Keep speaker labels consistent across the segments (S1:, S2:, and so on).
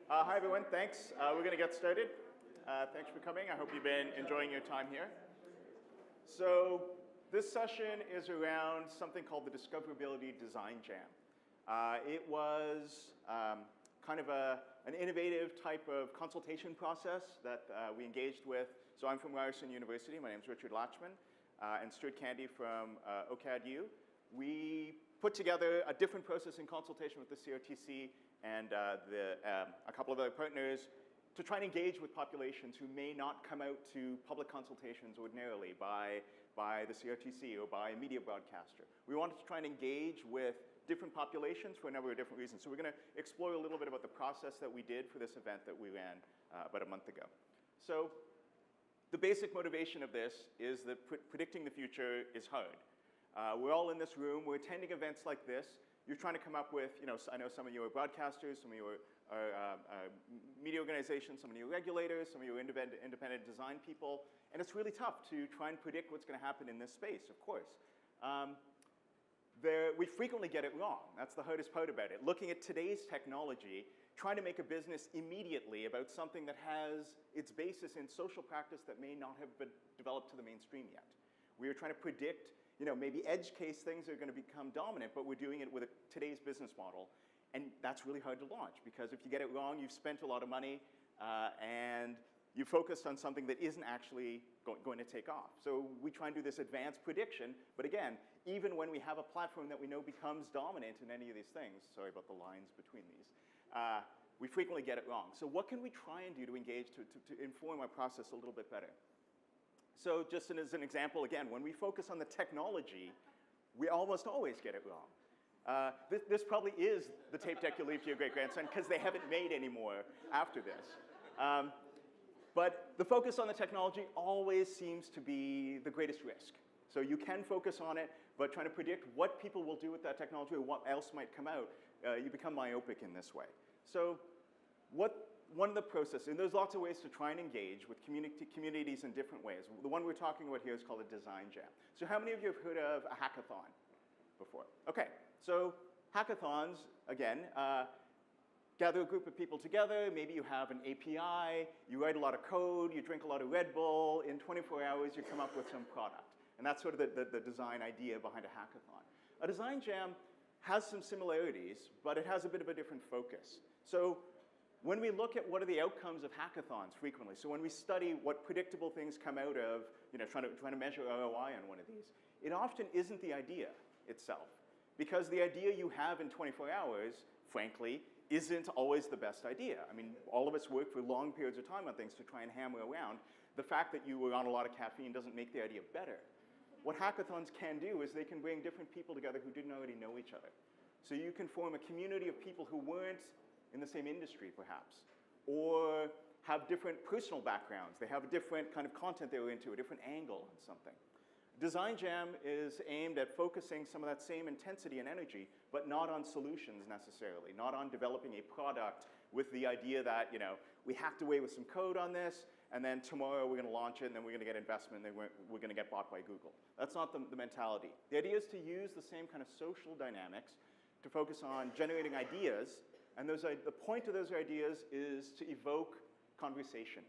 S1: Hi, everyone. Thanks. We're going to get started. Thanks for coming. I hope you've been enjoying your time here. So this session is around something called the Discoverability Design Jam. It was kind of an innovative type of consultation process that we engaged with. So I'm from Ryerson University. My name is Richard Latchman, and Stuart Candy from OCAD U. We put together a different process in consultation with the CRTC and a couple of other partners to try and engage with populations who may not come out to public consultations ordinarily by the CRTC or by a media broadcaster. We wanted to try and engage with different populations for a number of different reasons. So we're going to explore a little bit about the process that we did for this event that we ran about a month ago. So the basic motivation of this is that predicting the future is hard. We're all in this room. We're attending events like this. You're trying to come up with, I know some of you are broadcasters, some of you are media organizations, some of you are regulators, some of you are independent design people, and it's really tough to try and predict what's going to happen in this space, of course. We frequently get it wrong. That's the hardest part about it. Looking at today's technology, trying to make a business immediately about something that has its basis in social practice that may not have been developed to the mainstream yet. We are trying to predict maybe edge case things are going to become dominant, but we're doing it with today's business model. And that's really hard to launch because if you get it wrong, you've spent a lot of money and you focused on something that isn't actually going to take off. So we try and do this advanced prediction. But again, even when we have a platform that we know becomes dominant in any of these things, sorry about the lines between these, we frequently get it wrong. So what can we try and do to engage to inform our process a little bit better? So just as an example, again, when we focus on the technology, we almost always get it wrong. This probably is the tape deck you leave to your great-grandson because they haven't made any more after this. But the focus on the technology always seems to be the greatest risk. So you can focus on it, but trying to predict what people will do with that technology or what else might come out, you become myopic in this way. So one of the processes, and there's lots of ways to try and engage with communities in different ways. The one we're talking about here is called a design jam. So how many of you have heard of a hackathon before? Okay, so hackathons, again, gather a group of people together. Maybe you have an API, you write a lot of code, you drink a lot of Red Bull. In 24 hours, you come up with some product. And that's sort of the design idea behind a hackathon. A design jam has some similarities, but it has a bit of a different focus. So when we look at what are the outcomes of hackathons frequently, so when we study what predictable things come out of trying to measure ROI on one of these, it often isn't the idea itself. Because the idea you have in 24 hours, frankly, isn't always the best idea. I mean, all of us work for long periods of time on things to try and hammer around. The fact that you were on a lot of caffeine doesn't make the idea better. What hackathons can do is they can bring different people together who didn't already know each other. So you can form a community of people who weren't in the same industry, perhaps, or have different personal backgrounds. They have a different kind of content they were into, a different angle on something. Design Jam is aimed at focusing some of that same intensity and energy, but not on solutions necessarily, not on developing a product with the idea that, we hacked away with some code on this, and then tomorrow we're going to launch it, and then we're going to get investment, and then we're going to get bought by Google. That's not the mentality. The idea is to use the same kind of social dynamics to focus on generating ideas, and the point of those ideas is to evoke conversation.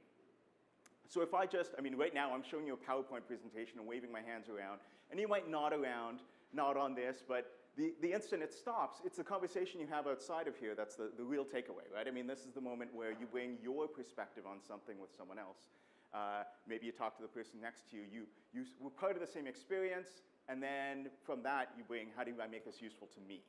S1: So if right now I'm showing you a PowerPoint presentation and waving my hands around, and you might nod on this, but the instant it stops, it's the conversation you have outside of here that's the real takeaway, right? I mean, this is the moment where you bring your perspective on something with someone else. Maybe you talk to the person next to you. You were part of the same experience, and then from that you bring, how do I make this useful to me?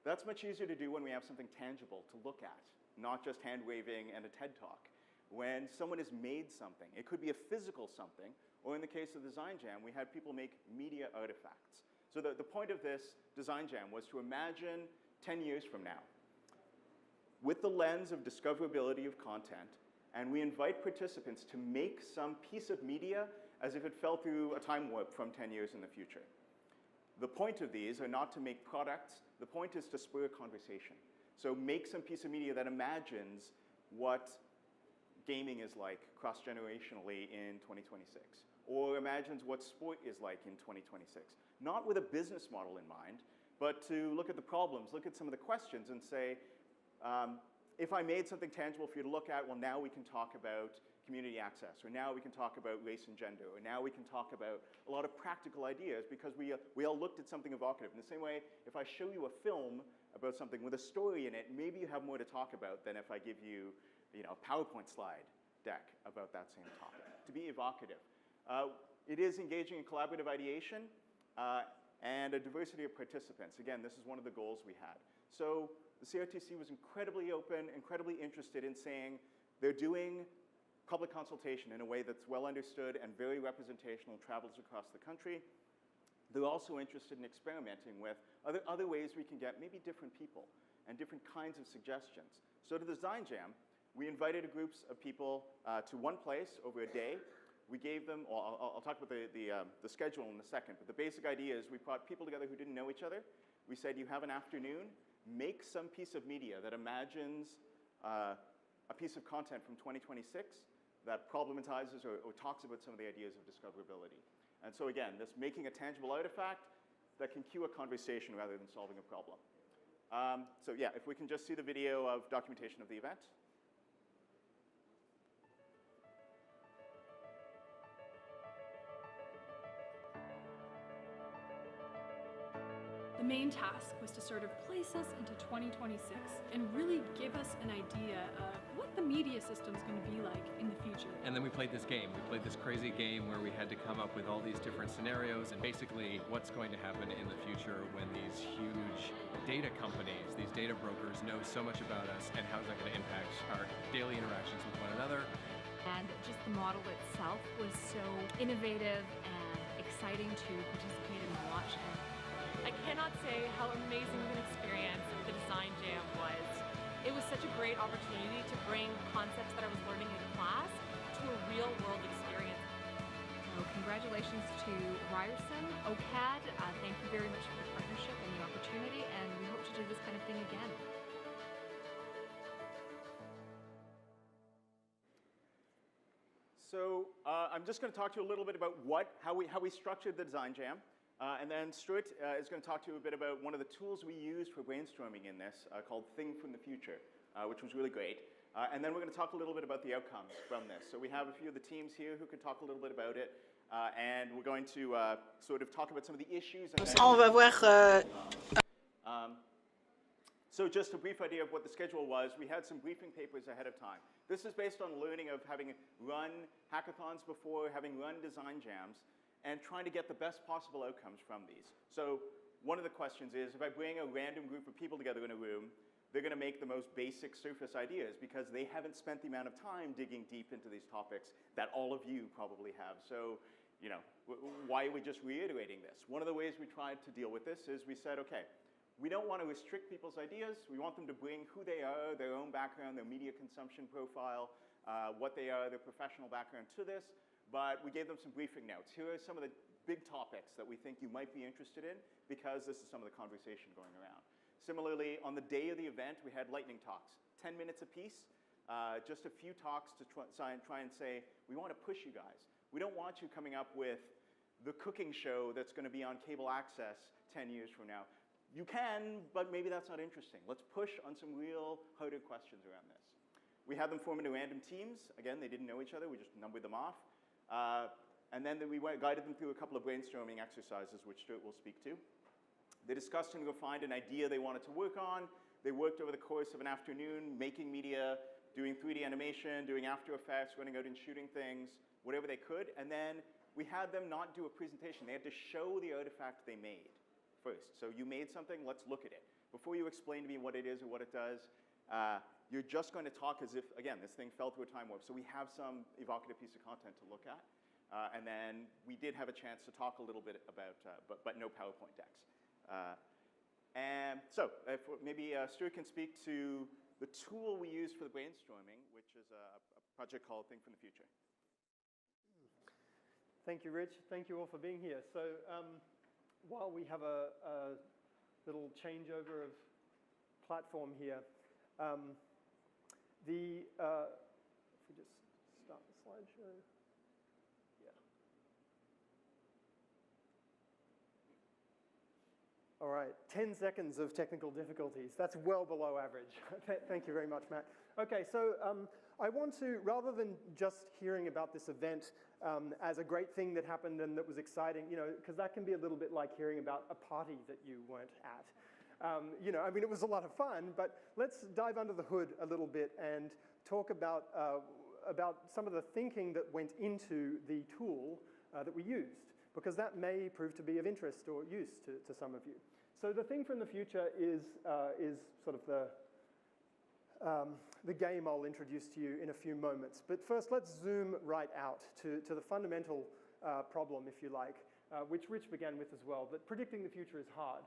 S1: That's much easier to do when we have something tangible to look at, not just hand-waving and a TED Talk. When someone has made something, it could be a physical something, or in the case of Design Jam, we had people make media artifacts. So the point of this Design Jam was to imagine 10 years from now, with the lens of discoverability of content, and we invite participants to make some piece of media as if it fell through a time warp from 10 years in the future. The point of these are not to make products. The point is to spur a conversation. So make some piece of media that imagines what gaming is like cross-generationally in 2026, or imagines what sport is like in 2026. Not with a business model in mind, but to look at the problems, look at some of the questions and say, if I made something tangible for you to look at, well, now we can talk about community access, or now we can talk about race and gender, or now we can talk about a lot of practical ideas because we all looked at something evocative. In the same way, if I show you a film about something with a story in it, maybe you have more to talk about than if I give you, a PowerPoint slide deck about that same topic. To be evocative. It is engaging in collaborative ideation and a diversity of participants. Again, this is one of the goals we had. So the CRTC was incredibly open, incredibly interested in saying they're doing public consultation in a way that's well understood and very representational and travels across the country. They're also interested in experimenting with other ways we can get maybe different people and different kinds of suggestions. So to the Design Jam, we invited groups of people to one place over a day. We gave them, I'll talk about the schedule in a second, but the basic idea is we brought people together who didn't know each other. We said, you have an afternoon, make some piece of media that imagines a piece of content from 2026 that problematizes or talks about some of the ideas of discoverability. And so again, this making a tangible artifact that can cue a conversation rather than solving a problem. So yeah, if we can just see the video of documentation of the event.
S2: The main task was to sort of place us into 2026 and really give us an idea of what the media system's going to be like in the future.
S3: And then we played this game. We played this crazy game where we had to come up with all these different scenarios and basically what's going to happen in the future when these huge data companies, these data brokers know so much about us, and how is that going to impact our daily interactions with one another.
S4: And just the model itself was so innovative and exciting to participate and watch.
S5: I cannot say how amazing of an experience the Design Jam was. It was such a great opportunity to bring concepts that I was learning in class to a real world experience.
S4: So congratulations to Ryerson, OCAD. Thank you very much for the partnership and the opportunity, and we hope to do this kind of thing again.
S1: So I'm just going to talk to you a little bit about how we structured the Design Jam. And then Stuart is going to talk to you a bit about one of the tools we used for brainstorming in this called Thing from the Future, which was really great. And then we're going to talk a little bit about the outcomes from this. So we have a few of the teams here who can talk a little bit about it. And we're going to sort of talk about some of the issues.
S6: On va voir.
S1: So just a brief idea of what the schedule was. We had some briefing papers ahead of time. This is based on learning of having run hackathons before, having run design jams, and trying to get the best possible outcomes from these. So one of the questions is, if I bring a random group of people together in a room, they're going to make the most basic surface ideas because they haven't spent the amount of time digging deep into these topics that all of you probably have. So, why are we just reiterating this? One of the ways we tried to deal with this is we said, okay, we don't want to restrict people's ideas. We want them to bring who they are, their own background, their media consumption profile, what they are, their professional background to this. But we gave them some briefing notes. Here are some of the big topics that we think you might be interested in because this is some of the conversation going around. Similarly, on the day of the event, we had lightning talks, 10 minutes apiece, just a few talks to try and say, we want to push you guys. We don't want you coming up with the cooking show that's going to be on cable access 10 years from now. You can, but maybe that's not interesting. Let's push on some real harder questions around this. We had them form into random teams. Again, they didn't know each other. We just numbered them off. And then we guided them through a couple of brainstorming exercises, which Stuart will speak to. They discussed and refined an idea they wanted to work on. They worked over the course of an afternoon, making media, doing 3D animation, doing After Effects, running out and shooting things, whatever they could. And then we had them not do a presentation. They had to show the artifact they made first. So you made something, let's look at it. Before you explain to me what it is or what it does, you're just going to talk as if, again, this thing fell through a time warp. So we have some evocative piece of content to look at. And then we did have a chance to talk a little bit about, but no PowerPoint decks. And so if maybe Stuart can speak to the tool we used for the brainstorming, which is a project called Thing from the Future.
S7: Thank you, Rich. Thank you all for being here. So while we have a little changeover of platform here, if we just start the slideshow. Yeah. All right, 10 seconds of technical difficulties. That's well below average. Thank you very much, Matt. Okay, so I want to, rather than just hearing about this event as a great thing that happened and that was exciting, you know, because that can be a little bit like hearing about a party that you weren't at. You know, I mean, it was a lot of fun, but let's dive under the hood a little bit and talk about some of the thinking that went into the tool that we used, because that may prove to be of interest or use to some of you. So the thing from the future is sort of the game I'll introduce to you in a few moments. But first, let's zoom right out to the fundamental problem, if you like, which Rich began with as well, that predicting the future is hard.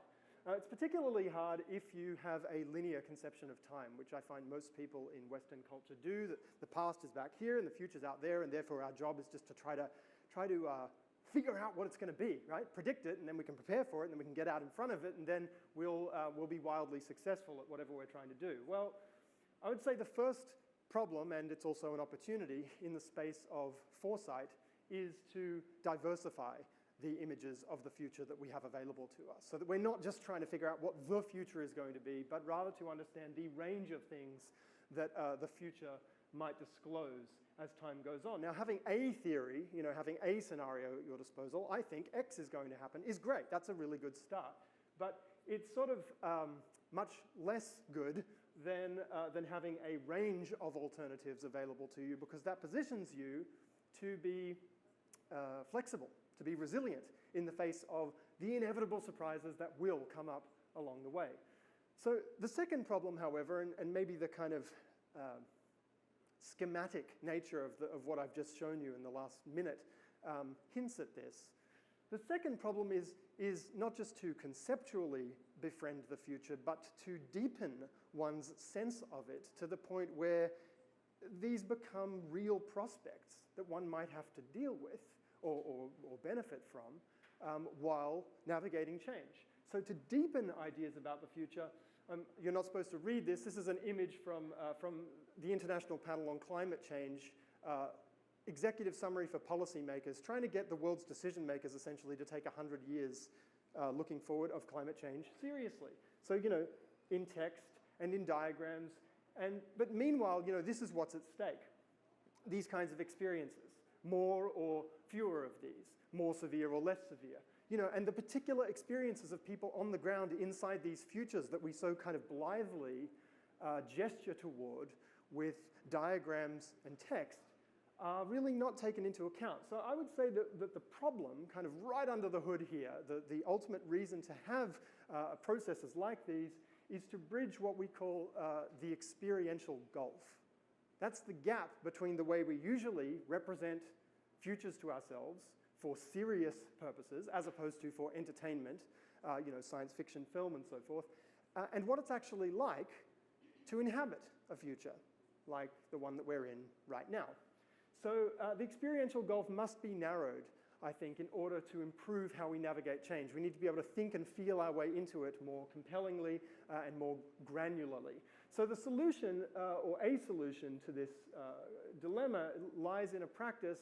S7: It's particularly hard if you have a linear conception of time, which I find most people in Western culture do, that the past is back here and the future's out there, and therefore our job is just to try to figure out what it's going to be, right? Predict it, and then we can prepare for it, and then we can get out in front of it, and then we'll be wildly successful at whatever we're trying to do. Well, I would say the first problem, and it's also an opportunity in the space of foresight, is to diversify the images of the future that we have available to us, so that we're not just trying to figure out what the future is going to be, but rather to understand the range of things that the future might disclose as time goes on. Now, having a theory, you know, having a scenario at your disposal, I think X is going to happen, is great. That's a really good start. But it's sort of much less good than having a range of alternatives available to you, because that positions you to be flexible, to be resilient in the face of the inevitable surprises that will come up along the way. So the second problem, however, and maybe the kind of schematic nature of what I've just shown you in the last minute hints at this. The second problem is not just to conceptually befriend the future, but to deepen one's sense of it to the point where these become real prospects that one might have to deal with or benefit from while navigating change. So to deepen ideas about the future, you're not supposed to read this. This is an image from the International Panel on Climate Change, executive summary for policymakers, trying to get the world's decision makers essentially to take 100 years looking forward of climate change seriously. So, you know, in text and in diagrams, but meanwhile, you know, this is what's at stake. These kinds of experiences, more or fewer of these, more severe or less severe. You know, and the particular experiences of people on the ground inside these futures that we so kind of blithely gesture toward with diagrams and text are really not taken into account. So I would say that the problem, kind of right under the hood here, the ultimate reason to have processes like these is to bridge what we call the experiential gulf. That's the gap between the way we usually represent futures to ourselves for serious purposes, as opposed to for entertainment, you know, science fiction, film, and so forth, and what it's actually like to inhabit a future like the one that we're in right now. So the experiential gulf must be narrowed, I think, in order to improve how we navigate change. We need to be able to think and feel our way into it more compellingly and more granularly. So the solution, or a solution to this dilemma, lies in a practice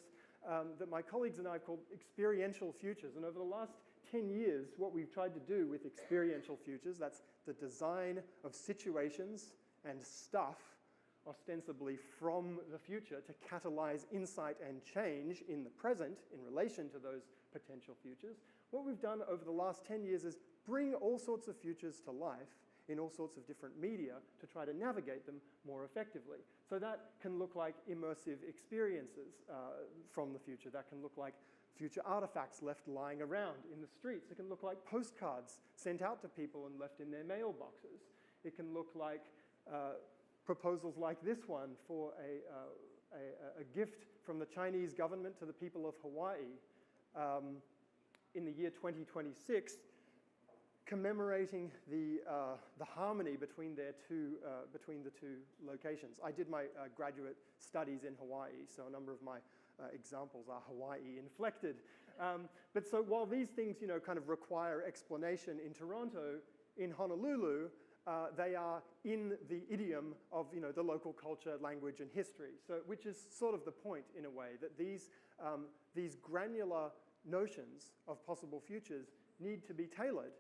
S7: that my colleagues and I have called experiential futures. And over the last 10 years, what we've tried to do with experiential futures, that's the design of situations and stuff, ostensibly from the future, to catalyze insight and change in the present in relation to those potential futures. What we've done over the last 10 years is bring all sorts of futures to life in all sorts of different media to try to navigate them more effectively. So that can look like immersive experiences from the future. That can look like future artifacts left lying around in the streets. It can look like postcards sent out to people and left in their mailboxes. It can look like proposals like this one for a gift from the Chinese government to the people of Hawaii in the year 2026, commemorating the harmony between the two locations. I did my graduate studies in Hawaii, so a number of my examples are Hawaii inflected. But so while these things, you know, kind of require explanation in Toronto, in Honolulu, they are in the idiom of, you know, the local culture, language, and history. So, which is sort of the point, in a way, that these granular notions of possible futures need to be tailored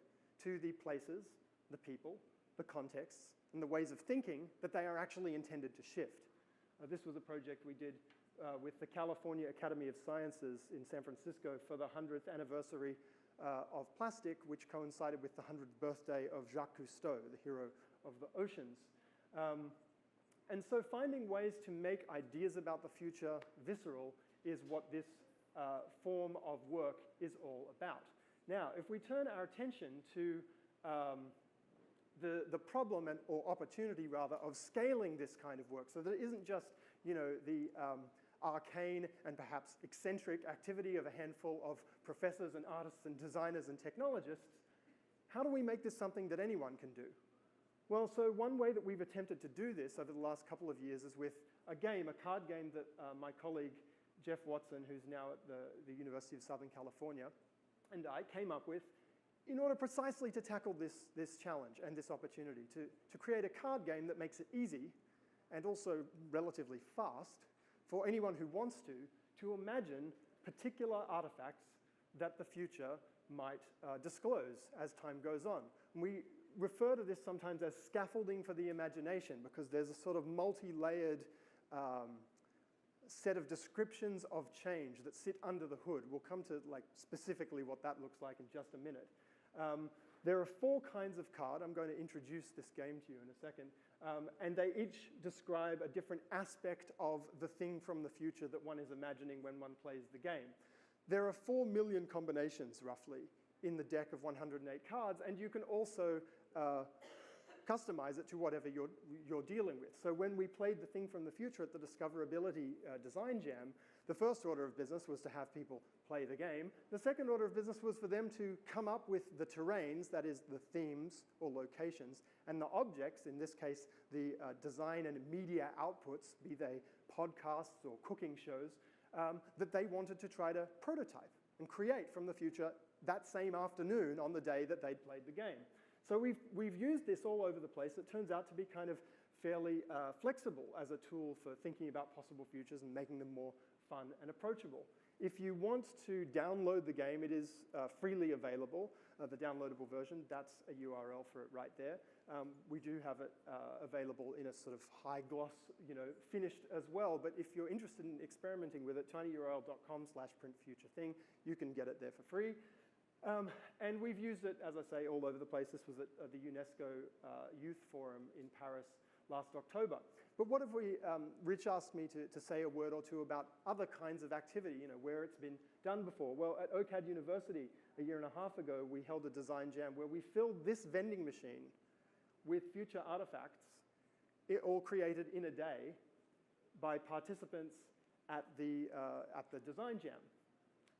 S7: to the places, the people, the contexts, and the ways of thinking that they are actually intended to shift. This was a project we did with the California Academy of Sciences in San Francisco for the 100th anniversary of plastic, which coincided with the 100th birthday of Jacques Cousteau, the hero of the oceans. And so finding ways to make ideas about the future visceral is what this form of work is all about. Now, if we turn our attention to the problem or opportunity, rather, of scaling this kind of work, so that it isn't just, the arcane and perhaps eccentric activity of a handful of professors and artists and designers and technologists, how do we make this something that anyone can do? Well, so one way that we've attempted to do this over the last couple of years is with a card game that my colleague Jeff Watson, who's now at the University of Southern California, and I came up with in order precisely to tackle this challenge and this opportunity, to create a card game that makes it easy and also relatively fast for anyone who wants to imagine particular artifacts that the future might disclose as time goes on. And we refer to this sometimes as scaffolding for the imagination, because there's a sort of multi-layered set of descriptions of change that sit under the hood. We'll come to specifically what that looks like in just a minute. There are 4 kinds of card. I'm going to introduce this game to you in a second. And they each describe a different aspect of the thing from the future that one is imagining when one plays the game. There are 4 million combinations, roughly, in the deck of 108 cards, and you can also customize it to whatever you're dealing with. So when we played the thing from the future at the Discoverability Design Jam, the first order of business was to have people play the game. The second order of business was for them to come up with the terrains, that is the themes or locations, and the objects, in this case, the design and media outputs, be they podcasts or cooking shows, that they wanted to try to prototype and create from the future that same afternoon on the day that they'd played the game. So we've used this all over the place. It turns out to be kind of fairly flexible as a tool for thinking about possible futures and making them more fun and approachable. If you want to download the game, it is freely available. The downloadable version, that's a URL for it right there. We do have it available in a sort of high gloss, finished as well. But if you're interested in experimenting with it, tinyurl.com/printfuturething, you can get it there for free. And we've used it, as I say, all over the place. This was at the UNESCO Youth Forum in Paris last October. But what have we, Rich asked me to say a word or two about other kinds of activity, where it's been done before. Well, at OCAD University a year and a half ago, we held a design jam where we filled this vending machine with future artifacts, all created in a day by participants at the design jam.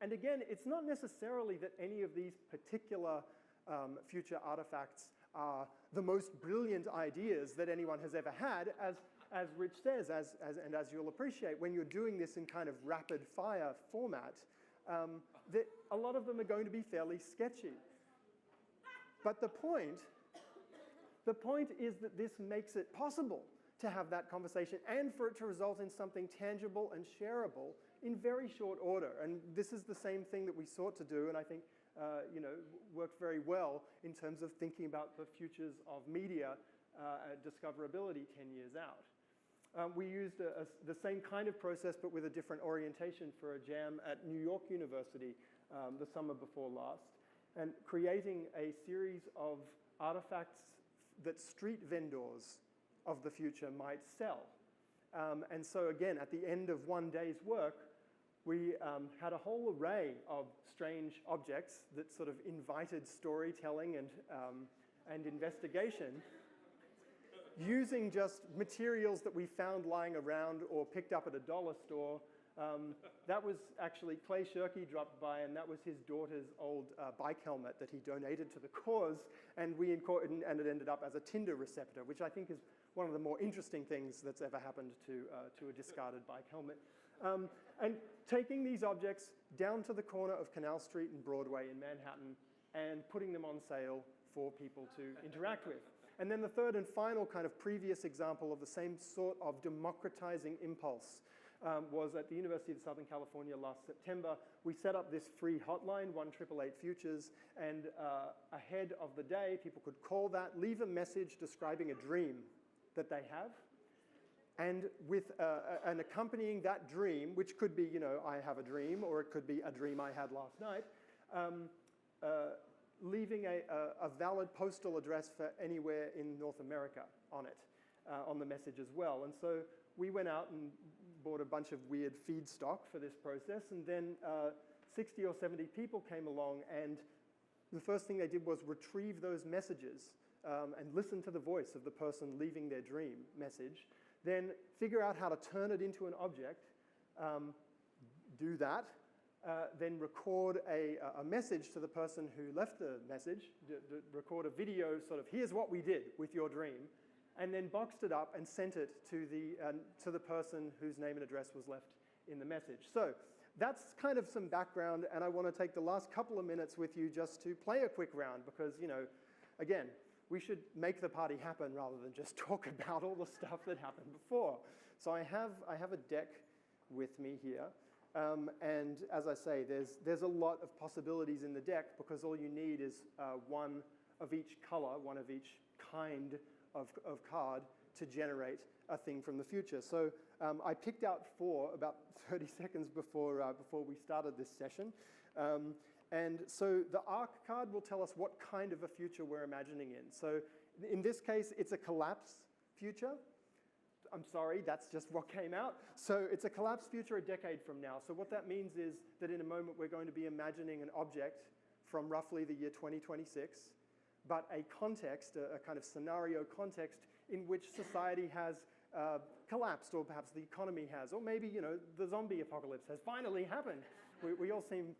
S7: And again, it's not necessarily that any of these particular future artifacts are the most brilliant ideas that anyone has ever had, as Rich says, and as you'll appreciate, when you're doing this in kind of rapid fire format, that a lot of them are going to be fairly sketchy. But the point is that this makes it possible to have that conversation and for it to result in something tangible and shareable in very short order. And this is the same thing that we sought to do, and I think worked very well in terms of thinking about the futures of media discoverability 10 years out. We used the same kind of process but with a different orientation for a jam at New York University the summer before last, and creating a series of artifacts that street vendors of the future might sell. And so again, at the end of one day's work, we had a whole array of strange objects that sort of invited storytelling and investigation using just materials that we found lying around or picked up at a dollar store. That was actually Clay Shirky dropped by, and that was his daughter's old bike helmet that he donated to the cause, and it ended up as a Tinder receptor, which I think is one of the more interesting things that's ever happened to a discarded bike helmet. And taking these objects down to the corner of Canal Street and Broadway in Manhattan and putting them on sale for people to interact with. And then the third and final kind of previous example of the same sort of democratizing impulse was at the University of Southern California last September. We set up this free hotline, 1-888-FUTURES, and ahead of the day, people could call that, leave a message describing a dream that they have, and with an accompanying that dream, which could be, you know, I have a dream, or it could be a dream I had last night, leaving a valid postal address for anywhere in North America on it, on the message as well. And so we went out and bought a bunch of weird feedstock for this process, and then 60 or 70 people came along, and the first thing they did was retrieve those messages and listen to the voice of the person leaving their dream message, then figure out how to turn it into an object, do that, then record a message to the person who left the message, record a video sort of, here's what we did with your dream, and then boxed it up and sent it to the person whose name and address was left in the message. So that's kind of some background, and I want to take the last couple of minutes with you just to play a quick round because, you know, again, we should make the party happen rather than just talk about all the stuff that happened before. So I have a deck with me here, and as I say, there's a lot of possibilities in the deck because all you need is one of each color, one of each kind of card to generate a thing from the future. So I picked out 4 about 30 seconds before we started this session. And so the arc card will tell us what kind of a future we're imagining in. So in this case, it's a collapse future. I'm sorry, that's just what came out. So it's a collapse future a decade from now. So what that means is that in a moment, we're going to be imagining an object from roughly the year 2026, but a context, a kind of scenario context in which society has collapsed, or perhaps the economy has, or maybe, you know, the zombie apocalypse has finally happened. We all seem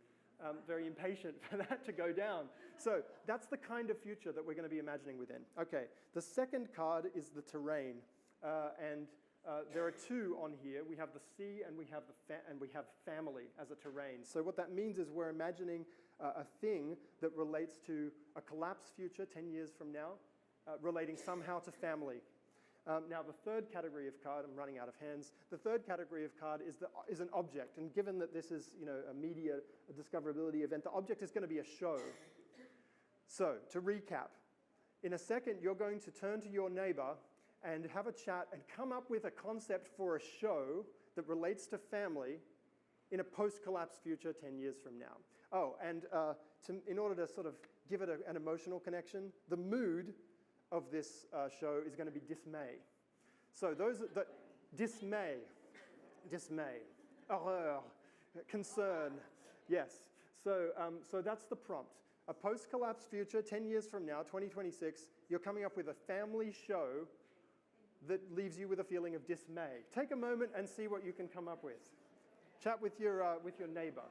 S7: very impatient for that to go down. So that's the kind of future that we're going to be imagining within. Okay, the second card is the terrain, and there are 2 on here. We have the sea and we have family as a terrain. So what that means is we're imagining a thing that relates to a collapsed future 10 years from now, relating somehow to family. Now, the third category of card, I'm running out of hands, the third category of card is an object. And given that this is, you know, a discoverability event, the object is going to be a show. So, to recap, in a second, you're going to turn to your neighbor and have a chat and come up with a concept for a show that relates to family in a post-collapse future 10 years from now. Oh, and in order to sort of give it an emotional connection, the mood of this show is going to be dismay. So those are the dismay, horreur, concern, yes. So that's the prompt. A post-collapse future, 10 years from now, 2026, you're coming up with a family show that leaves you with a feeling of dismay. Take a moment and see what you can come up with. Chat with your neighbor.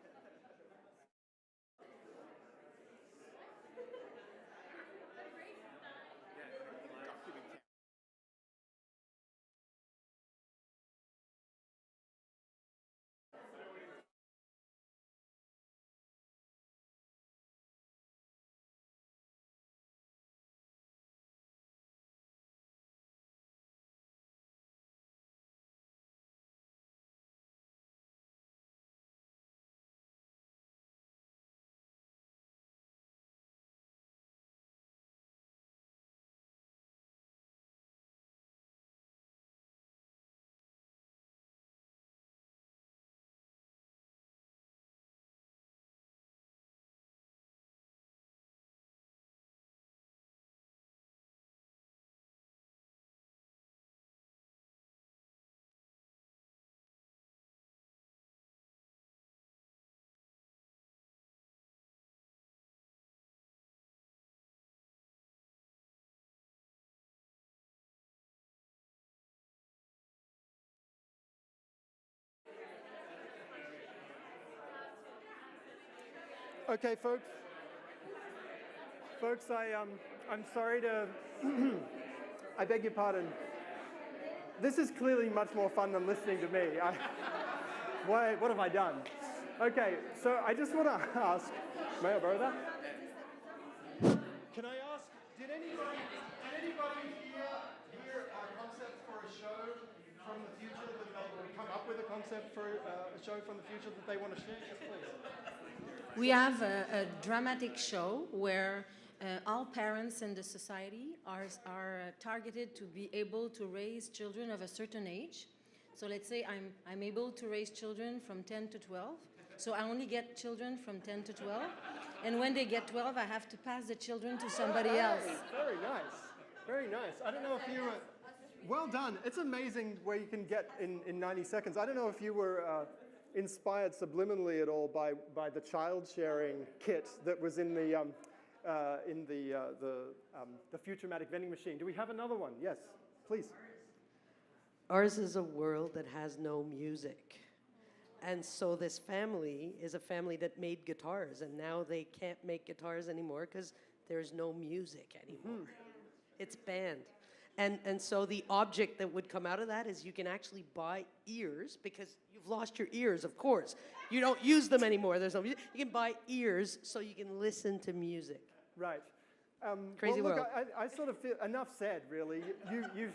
S7: Okay, folks, I'm sorry to, I beg your pardon. This is clearly much more fun than listening to me. What have I done? Okay, so I just want to ask, may I borrow that? Can I ask, did anybody hear a concept for a show from the future that they come up with a concept for a show from the future that they want to share? Yes, please.
S6: We have a dramatic show where all parents in the society are targeted to be able to raise children of a certain age. So let's say I'm able to raise children from 10 to 12. So I only get children from 10 to 12. And when they get 12, I have to pass the children to somebody else.
S7: Very nice. Very nice. I don't know if you were... Well done. It's amazing where you can get in 90 seconds. I don't know if you were inspired subliminally at all by the child sharing kit that was in the Futuramatic vending machine. Do we have another one? Yes, please.
S8: Ours is a world that has no music. And so this family is a family that made guitars, and now they can't make guitars anymore because there's no music anymore. It's banned. And so the object that would come out of that is you can actually buy ears, because you've lost your ears, of course. You don't use them anymore. There's no music. You can buy ears so you can listen to music.
S7: Right.
S8: Crazy
S7: well, look,
S8: world.
S7: I sort of feel, enough said, really. You've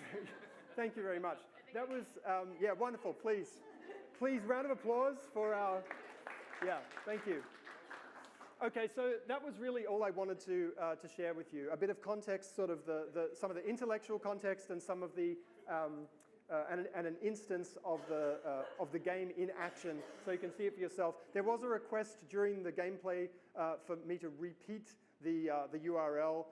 S7: thank you very much. That was, yeah, wonderful. Please, round of applause for our, yeah, thank you. Okay, so that was really all I wanted to share with you. A bit of context, sort of some of the intellectual context and some of the, and an instance of the game in action, so you can see it for yourself. There was a request during the gameplay for me to repeat the URL.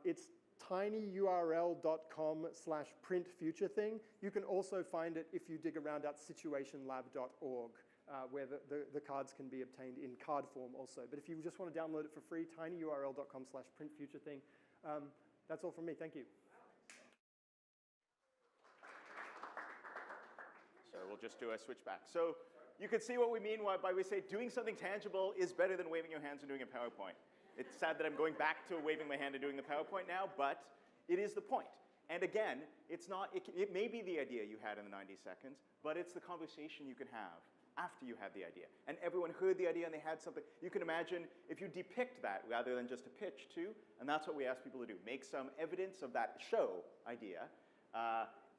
S7: It's tinyurl.com/printfuturething. You can also find it if you dig around at situationlab.org, where the cards can be obtained in card form also. But if you just want to download it for free, tinyurl.com/printfuturething. That's all from me. Thank you.
S1: So we'll just do a switch back. So you can see what we mean by we say doing something tangible is better than waving your hands and doing a PowerPoint. It's sad that I'm going back to waving my hand and doing the PowerPoint now, but it is the point. And again, it's not, it may be the idea you had in the 90 seconds, but it's the conversation you can have after you had the idea. And everyone heard the idea and they had something. You can imagine if you depict that rather than just a pitch too, and that's what we ask people to do. Make some evidence of that show idea,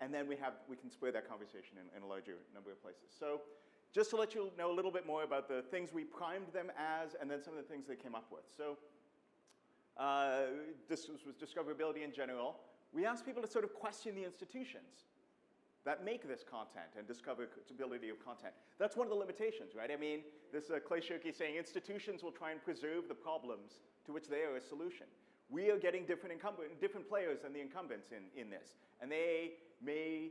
S1: and then we can spread that conversation in a larger number of places. So just to let you know a little bit more about the things we primed them as, and then some of the things they came up with. So this was discoverability in general. We asked people to sort of question the institutions that make this content and discoverability of content. That's one of the limitations, right? I mean, this Clay Shirky saying institutions will try and preserve the problems to which they are a solution. We are getting different players than the incumbents in this, and they may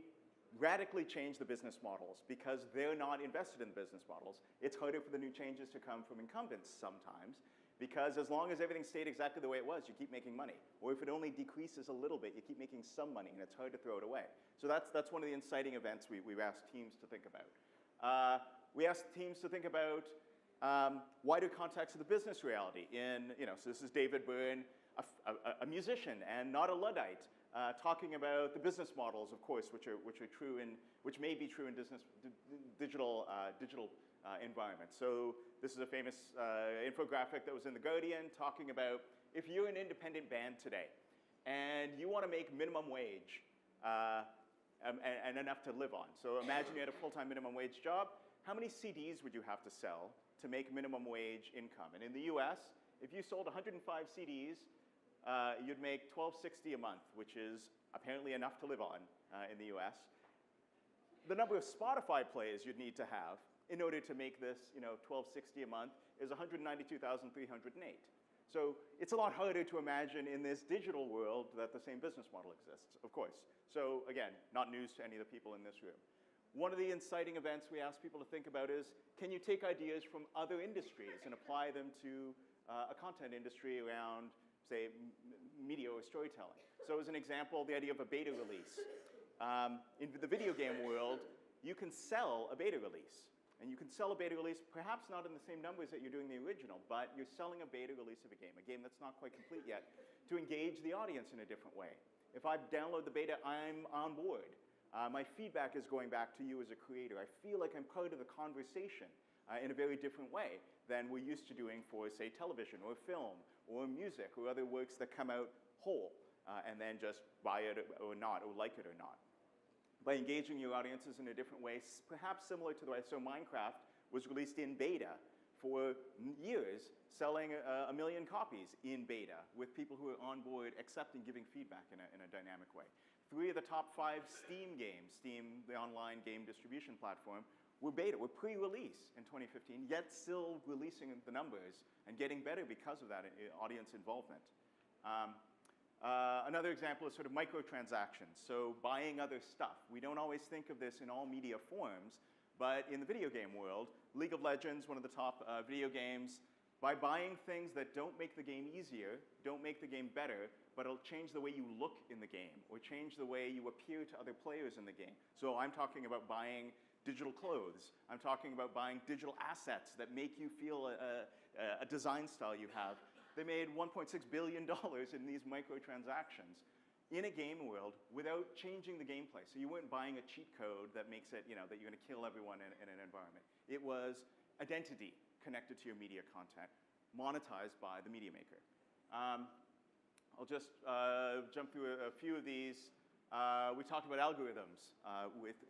S1: radically change the business models because they're not invested in the business models. It's harder for the new changes to come from incumbents sometimes, because as long as everything stayed exactly the way it was, you keep making money. Or if it only decreases a little bit, you keep making some money, and it's hard to throw it away. So that's one of the inciting events we've asked teams to think about. We asked teams to think about wider context of the business reality. So this is David Byrne, a musician and not a Luddite, talking about the business models, of course, which may be true in digital environments. So this is a famous infographic that was in The Guardian talking about if you're an independent band today and you want to make minimum wage and enough to live on. So imagine you had a full-time minimum wage job. How many CDs would you have to sell to make minimum wage income? And in the US, if you sold 105 CDs, you'd make $12.60 a month, which is apparently enough to live on in the US. The number of Spotify plays you'd need to have in order to make this, $12.60 a month is 192,308. So it's a lot harder to imagine in this digital world that the same business model exists, of course. So again, not news to any of the people in this room. One of the inciting events we ask people to think about is, can you take ideas from other industries and apply them to a content industry around, say, media or storytelling? So as an example, the idea of a beta release. In the video game world, you can sell a beta release. And you can sell a beta release, perhaps not in the same numbers that you're doing the original, but you're selling a beta release of a game that's not quite complete yet, to engage the audience in a different way. If I download the beta, I'm on board. My feedback is going back to you as a creator. I feel like I'm part of the conversation in a very different way than we're used to doing for, say, television or film or music or other works that come out whole and then just buy it or not, or like it or not. by engaging your audiences in a different way, perhaps similar to the way. So Minecraft was released in beta for years, selling 1 million copies in beta with people who are on board accepting, giving feedback in a dynamic way. 3 of the top 5 Steam games, Steam, the online game distribution platform, were beta, were pre-release in 2015, yet still releasing the numbers and getting better because of that audience involvement. Another example is sort of microtransactions, so buying other stuff. We don't always think of this in all media forms, but in the video game world, League of Legends, one of the top video games, by buying things that don't make the game easier, don't make the game better, but it'll change the way you look in the game or change the way you appear to other players in the game. So I'm talking about buying digital clothes. I'm talking about buying digital assets that make you feel a design style you have. They made $1.6 billion in these microtransactions in a game world without changing the gameplay. So you weren't buying a cheat code that makes it, that you're going to kill everyone in an environment. It was identity connected to your media content, monetized by the media maker. I'll just jump through a few of these. We talked about algorithms with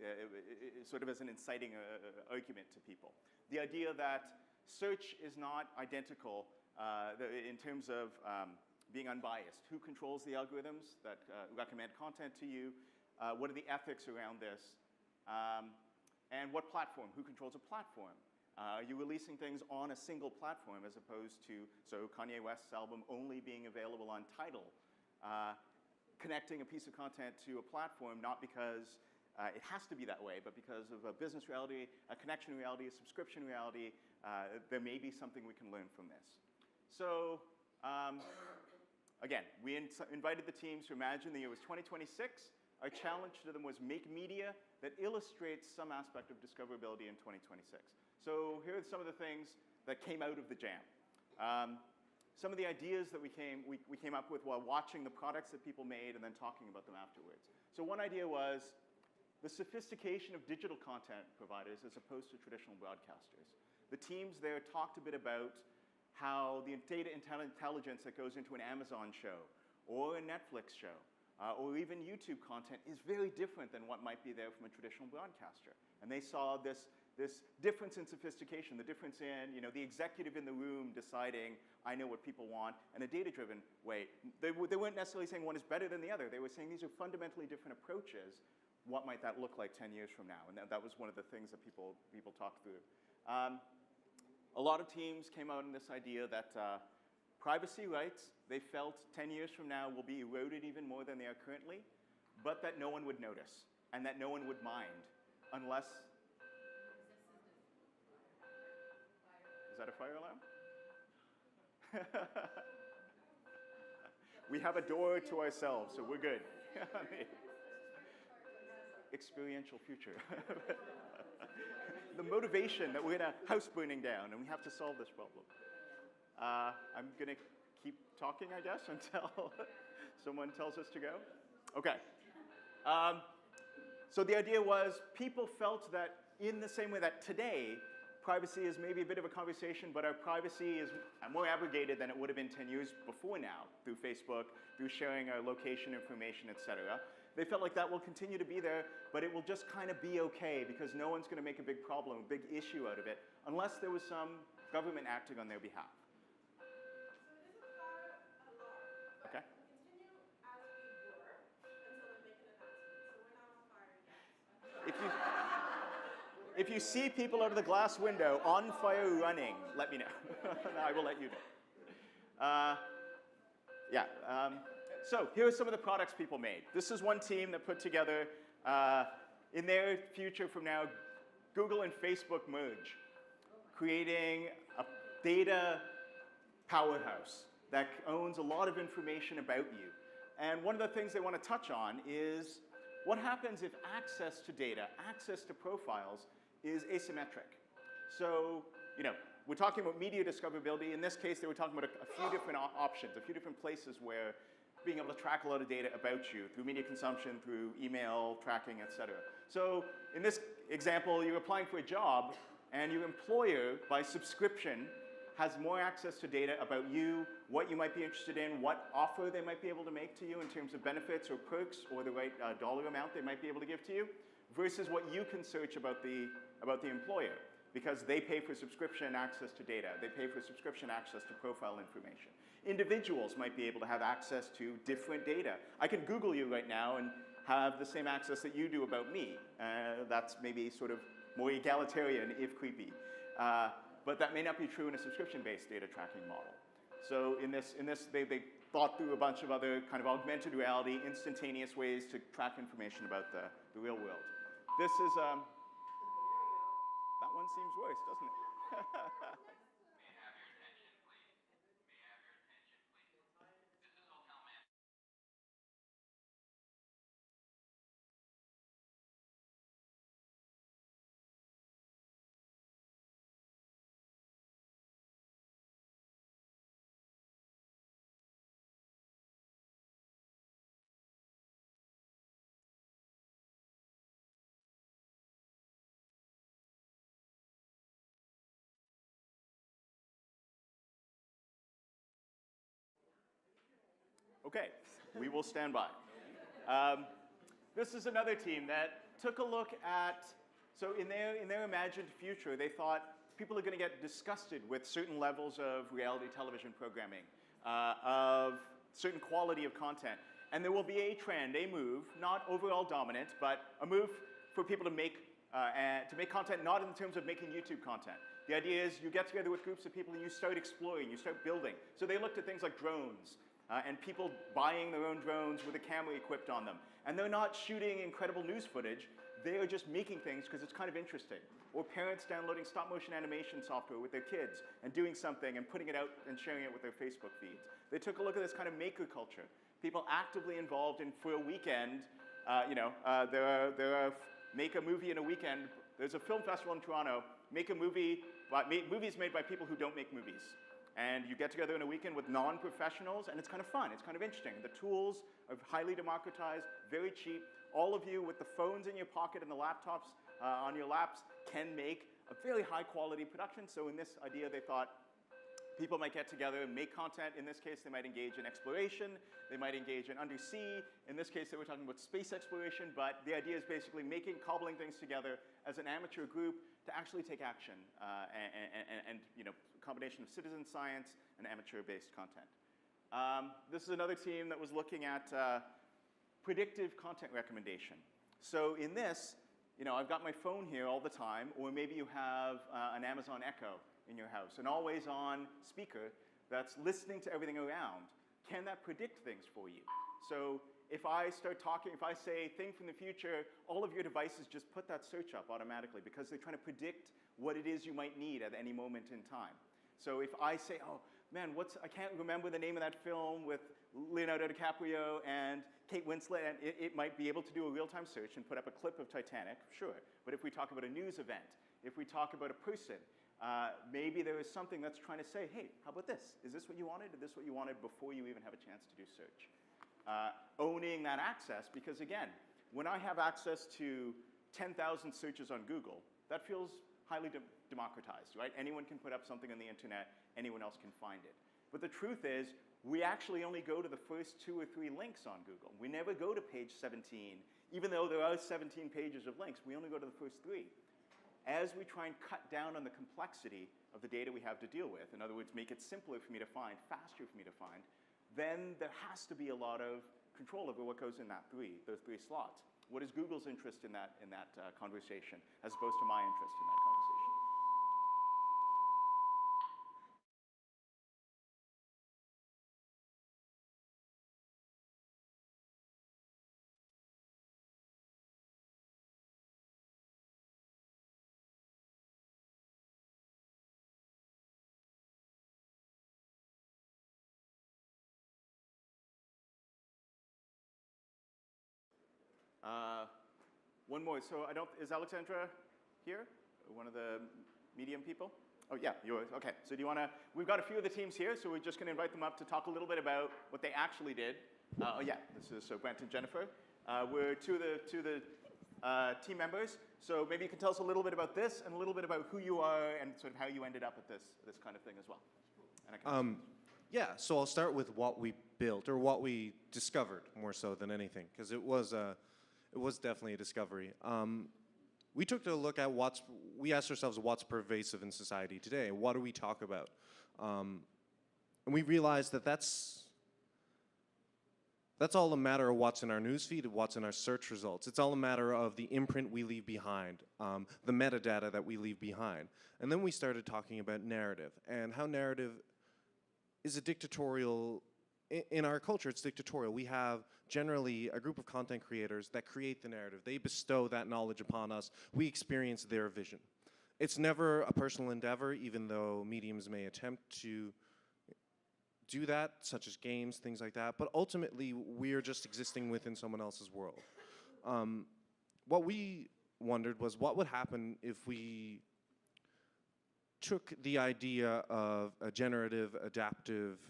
S1: sort of as an inciting argument to people. The idea that search is not identical in terms of being unbiased. Who controls the algorithms that recommend content to you? What are the ethics around this? And what platform? Who controls a platform? Are you releasing things on a single platform as opposed to, so Kanye West's album only being available on Tidal? Connecting a piece of content to a platform, not because it has to be that way, but because of a business reality, a connection reality, a subscription reality, there may be something we can learn from this. So again, we invited the teams to imagine the year was 2026. Our challenge to them was make media that illustrates some aspect of discoverability in 2026. So here are some of the things that came out of the jam. Some of the ideas that we came up with while watching the products that people made and then talking about them afterwards. So one idea was the sophistication of digital content providers as opposed to traditional broadcasters. The teams there talked a bit about how the data intelligence that goes into an Amazon show or a Netflix show or even YouTube content is very different than what might be there from a traditional broadcaster. And they saw this difference in sophistication, the difference in the executive in the room deciding, I know what people want, and a data-driven way. They weren't necessarily saying one is better than the other. They were saying these are fundamentally different approaches. What might that look like 10 years from now? And that was one of the things that people talked through. A lot of teams came out in this idea that privacy rights, they felt 10 years from now will be eroded even more than they are currently, but that no one would notice and that no one would mind unless... Is that a fire alarm? We have a door to ourselves, so we're good. Experiential future. The motivation that we're in a house burning down and we have to solve this problem. I'm going to keep talking, I guess, until someone tells us to go. Okay. So the idea was people felt that in the same way that today, privacy is maybe a bit of a conversation, but our privacy is more abrogated than it would have been 10 years before now through Facebook, through sharing our location information, et cetera. They felt like that will continue to be there, but it will just kind of be okay because no one's going to make a big problem, a big issue out of it, unless there was some government acting on their behalf. Okay. If you see people out of the glass window on fire running, let me know. I will let you know. So here are some of the products people made. This is one team that put together, in their future from now, Google and Facebook merge, creating a data powerhouse that owns a lot of information about you. And one of the things they want to touch on is what happens if access to data, access to profiles, is asymmetric. So, we're talking about media discoverability. In this case, they were talking about a few different options, a few different places where being able to track a lot of data about you through media consumption, through email tracking, et cetera. So in this example, you're applying for a job, and your employer, by subscription, has more access to data about you, what you might be interested in, what offer they might be able to make to you in terms of benefits or perks or the right dollar amount they might be able to give to you, versus what you can search about the employer, because they pay for subscription access to data. They pay for subscription access to profile information. Individuals might be able to have access to different data. I can Google you right now and have the same access that you do about me. That's maybe sort of more egalitarian, if creepy. But that may not be true in a subscription-based data tracking model. So in this they thought through a bunch of other kind of augmented reality, instantaneous ways to track information about the real world. This is, that one seems worse, doesn't it? Okay, we will stand by. This is another team that took a look at, so in their imagined future, they thought people are going to get disgusted with certain levels of reality television programming, of certain quality of content. And there will be a trend, a move, not overall dominant, but a move for people to make content not in terms of making YouTube content. The idea is you get together with groups of people and you start exploring, you start building. So they looked at things like drones, and people buying their own drones with a camera equipped on them. And they're not shooting incredible news footage, they are just making things because it's kind of interesting. Or parents downloading stop-motion animation software with their kids and doing something and putting it out and sharing it with their Facebook feeds. They took a look at this kind of maker culture. People actively involved in, for a weekend, there are make a movie in a weekend. There's a film festival in Toronto, make a movie, movies made by people who don't make movies. And you get together in a weekend with non-professionals, and it's kind of fun, it's kind of interesting. The tools are highly democratized, very cheap. All of you with the phones in your pocket and the laptops on your laps can make a fairly high quality production. So in this idea, they thought people might get together and make content. In this case, they might engage in exploration. They might engage in undersea. In this case, they were talking about space exploration, but the idea is basically cobbling things together as an amateur group to actually take action and combination of citizen science and amateur-based content. This is another team that was looking at predictive content recommendation. So in this, I've got my phone here all the time, or maybe you have an Amazon Echo in your house, an always-on speaker that's listening to everything around. Can that predict things for you? So if I start talking, if I say thing from the future, all of your devices just put that search up automatically because they're trying to predict what it is you might need at any moment in time. So if I say, oh man, I can't remember the name of that film with Leonardo DiCaprio and Kate Winslet, and it might be able to do a real-time search and put up a clip of Titanic, sure. But if we talk about a news event, if we talk about a person, maybe there is something that's trying to say, hey, how about this? Is this what you wanted? Is this what you wanted before you even have a chance to do search? Owning that access, because again, when I have access to 10,000 searches on Google, that feels highly democratized, right? Anyone can put up something on the internet, anyone else can find it. But the truth is, we actually only go to the first 2 or 3 links on Google. We never go to page 17. Even though there are 17 pages of links, we only go to the first 3. As we try and cut down on the complexity of the data we have to deal with, in other words, make it simpler for me to find, faster for me to find, then there has to be a lot of control over what goes in those 3 slots. What is Google's interest in that conversation, as opposed to my interest in that conversation? One more. So is Alexandra here? One of the medium people? Oh yeah, yours. Okay. So we've got a few of the teams here, so we're just going to invite them up to talk a little bit about what they actually did. Oh yeah, this is Brent and Jennifer. We're two of the team members. So maybe you can tell us a little bit about this and a little bit about who you are and sort of how you ended up at this kind of thing as well. And I can
S9: Yeah, so I'll start with what we built, or what we discovered more so than anything, because it was definitely a discovery. We took a look at we asked ourselves what's pervasive in society today, what do we talk about? And we realized that that's all a matter of what's in our newsfeed, what's in our search results. It's all a matter of the imprint we leave behind, the metadata that we leave behind. And then we started talking about narrative, and how narrative is a dictatorial, in our culture it's dictatorial. We have generally a group of content creators that create the narrative. They bestow that knowledge upon us. We experience their vision. It's never a personal endeavor, even though mediums may attempt to do that, such as games, things like that, but ultimately we're just existing within someone else's world. What we wondered was what would happen if we took the idea of a generative, adaptive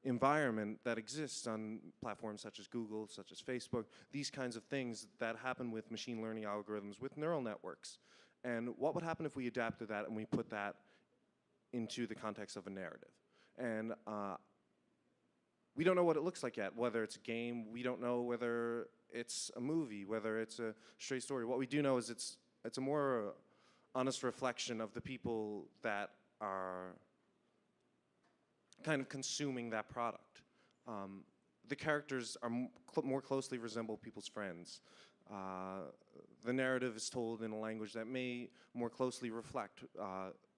S9: environment that exists on platforms such as Google, such as Facebook, these kinds of things that happen with machine learning algorithms, with neural networks. And what would happen if we adapted that and we put that into the context of a narrative? And we don't know what it looks like yet, whether it's a game, we don't know whether it's a movie, whether it's a straight story. What we do know is it's a more honest reflection of the people that are kind of consuming that product. The characters are more closely resemble people's friends. The narrative is told in a language that may more closely reflect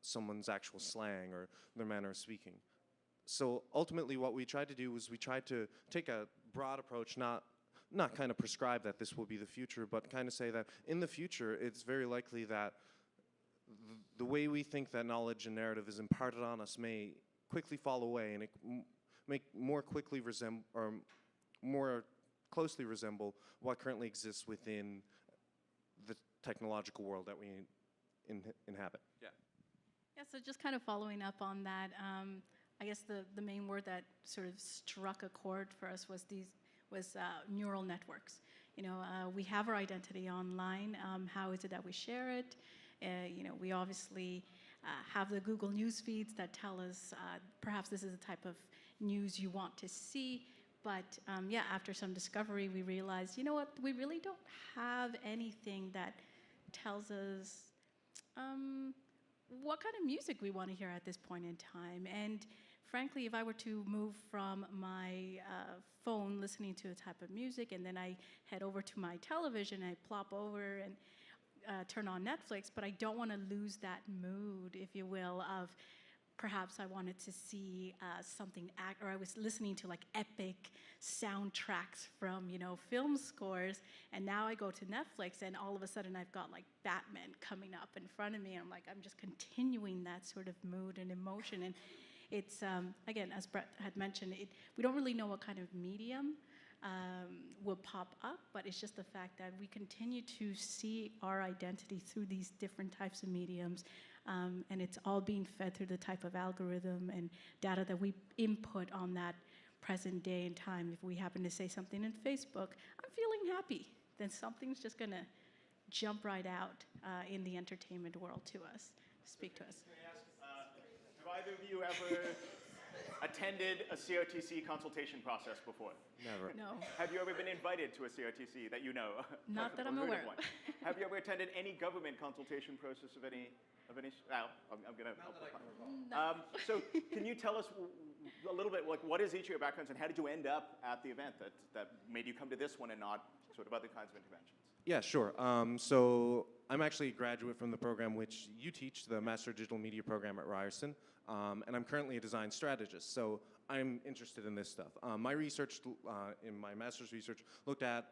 S9: someone's actual slang or their manner of speaking. So ultimately what we tried to do was we tried to take a broad approach, not kind of prescribe that this will be the future, but kind of say that in the future it's very likely that the way we think that knowledge and narrative is imparted on us may quickly fall away, and it may more closely resemble what currently exists within the technological world that we inhabit. Yeah.
S2: Yeah, so just kind of following up on that, I guess the main word that sort of struck a chord for us was neural networks. You know, we have our identity online. How is it that we share it? You know, we obviously have the Google News feeds that tell us perhaps this is the type of news you want to see. But yeah, after some discovery, we realized, you know what, we really don't have anything that tells us what kind of music we want to hear at this point in time. And frankly, if I were to move from my phone listening to a type of music, and then I head over to my television, I plop over and turn on Netflix, but I don't want to lose that mood, if you will, of perhaps I wanted to see something, or I was listening to like epic soundtracks from, you know, film scores, and now I go to Netflix and all of a sudden I've got like Batman coming up in front of me, and I'm just continuing that sort of mood and emotion. And it's, again, as Brett had mentioned, we don't really know what kind of medium will pop up, but it's just the fact that we continue to see our identity through these different types of mediums, and it's all being fed through the type of algorithm and data that we input on that present day and time. If we happen to say something in Facebook, I'm feeling happy, then something's just going to jump right out in the entertainment world to us, speak to us.
S1: Can I ask, have either of you ever attended a CRTC consultation process before?
S9: Never.
S2: No.
S1: Have you ever been invited to a CRTC that you know?
S2: Not that I'm
S1: Or heard of
S2: aware
S1: one? Have you ever attended any government consultation process of any? Well, I'm going to help. So can you tell us a little bit, like, what is each of your backgrounds, and how did you end up at the event that made you come to this one and not sort of other kinds of interventions?
S9: Yeah, sure. So I'm actually a graduate from the program which you teach, the Master Digital Media program at Ryerson, and I'm currently a design strategist, so I'm interested in this stuff. My research, in my master's research, looked at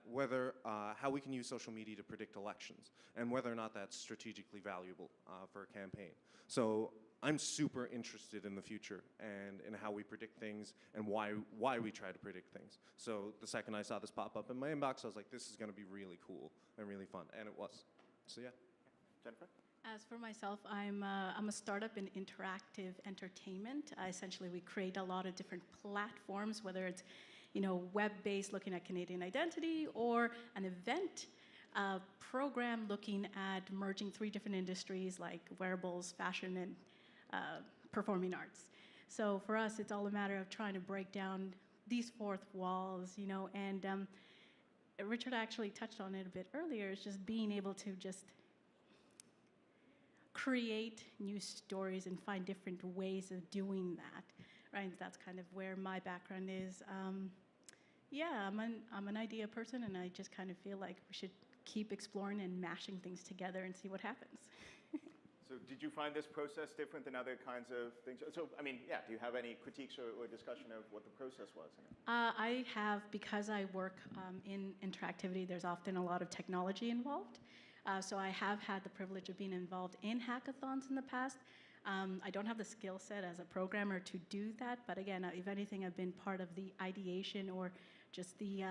S9: how we can use social media to predict elections, and whether or not that's strategically valuable for a campaign. So I'm super interested in the future and in how we predict things and why we try to predict things. So the second I saw this pop up in my inbox, I was like, this is going to be really cool and really fun, and it was. So yeah.
S1: Jennifer?
S2: As for myself, I'm a startup in interactive entertainment. Essentially, we create a lot of different platforms, whether it's, you know, web-based, looking at Canadian identity, or an event a program looking at merging 3 different industries like wearables, fashion, and performing arts. So for us, it's all a matter of trying to break down these fourth walls, you know, and Richard actually touched on it a bit earlier. It's just being able to just create new stories and find different ways of doing that, right? That's kind of where my background is. Yeah, I'm an idea person, and I just kind of feel like we should keep exploring and mashing things together and see what happens.
S1: So did you find this process different than other kinds of things? So, I mean, yeah, do you have any critiques or discussion of what the process was?
S2: I have, because I work in interactivity, there's often a lot of technology involved. So I have had the privilege of being involved in hackathons in the past. I don't have the skill set as a programmer to do that, but again, if anything, I've been part of the ideation or just the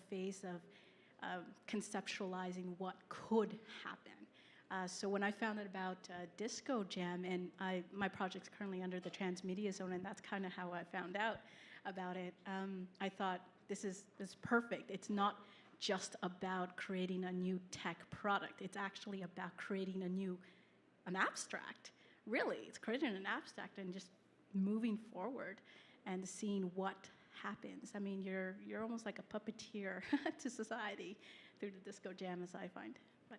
S2: phase of conceptualizing what could happen. So when I found out about Disco Jam, and my project's currently under the Transmedia Zone, and that's kind of how I found out about it, I thought this is perfect. It's not just about creating a new tech product. It's actually about creating an abstract. Really, it's creating an abstract and just moving forward and seeing what happens. I mean, you're almost like a puppeteer to society through the Disco Jam, as I find. But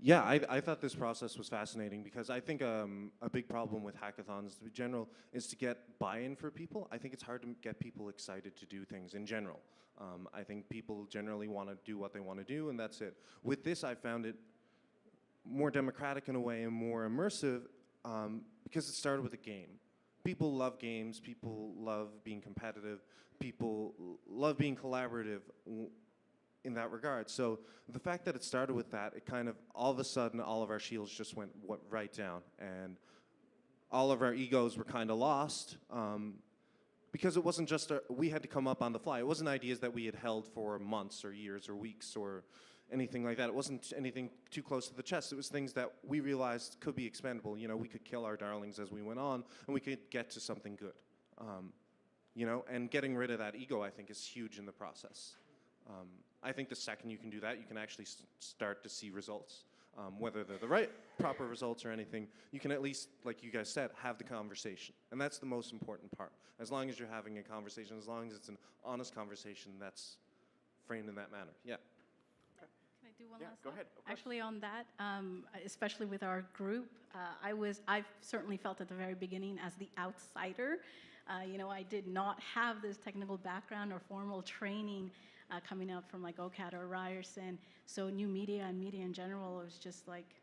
S9: yeah, I thought this process was fascinating because I think a big problem with hackathons in general is to get buy-in for people. I think it's hard to get people excited to do things in general. I think people generally want to do what they want to do, and that's it. With this, I found it more democratic in a way and more immersive because it started with a game. People love games, people love being competitive, people love being collaborative in that regard. So the fact that it started with that, it kind of, all of a sudden, all of our shields just went right down, and all of our egos were kind of lost because it wasn't just, we had to come up on the fly. It wasn't ideas that we had held for months or years or weeks or anything like that. It wasn't anything too close to the chest. It was things that we realized could be expendable. You know, we could kill our darlings as we went on, and we could get to something good. You know, and getting rid of that ego, I think, is huge in the process. I think the second you can do that, you can actually start to see results. Whether they're the right, proper results or anything, you can at least, like you guys said, have the conversation. And that's the most important part. As long as you're having a conversation, as long as it's an honest conversation that's framed in that manner. Yeah.
S2: Can I do one last
S1: go
S2: thought?
S1: ahead.
S2: Actually, on that, especially with our group, I've certainly felt at the very beginning as the outsider. You know, I did not have this technical background or formal training coming up from like OCAD or Ryerson. So new media and media in general was just like,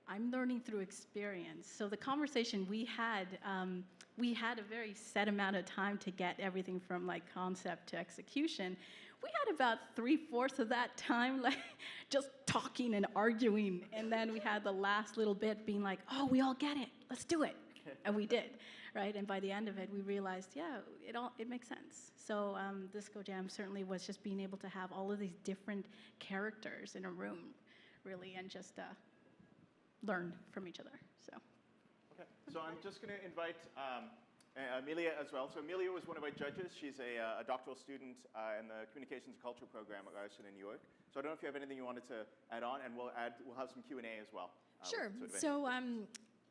S2: I'm learning through experience. So the conversation we had a very set amount of time to get everything from like concept to execution. We had about 3/4 of that time like just talking and arguing. And then we had the last little bit being like, oh, we all get it, let's do it. And we did, right? And by the end of it, we realized, yeah, it makes sense. So Disco Jam certainly was just being able to have all of these different characters in a room, really, and just learn from each other. So.
S1: Okay, so I'm just going to invite Amelia as well. So Amelia was one of our judges. She's a doctoral student in the Communications and Culture program at Ryerson in New York. So I don't know if you have anything you wanted to add on, and we'll have some Q&A as well.
S10: Sure. So